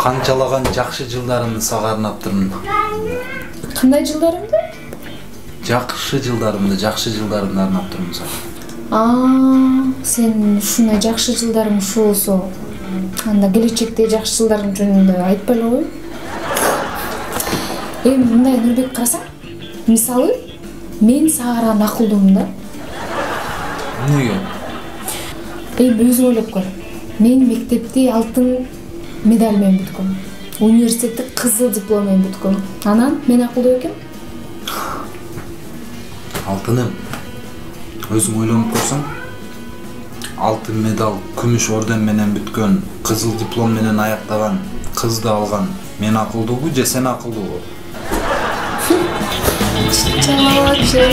Канчалаган жакшы жылдарымды сага арнаптырмын. Кандай жылдарымды? Жакшы жылдарымды арнаптырмын сага. Сен ушундай жакшы жылдарың ушу болсо, анда келечекте жакшы жылдарың жөнүндө айтпай эле кой. Эми мындай Нурбек карасаң, мисалы, мен сага караган акылдуумун да. Эмнеге? Өзүң ойлоп көр. Мен мектепти алтын медаль менен бүткөм. Университетти кызыл диплом менен бүткөм. Анан мен акылдуу экенмин. Алтыным. Өзүң ойлонуп көрсөң, алтын медаль, күмүш орден менен бүткөн, кызыл диплом менен аяктаган, кызды алган мен акылдуубу же сен акылдуубу? Чалачы.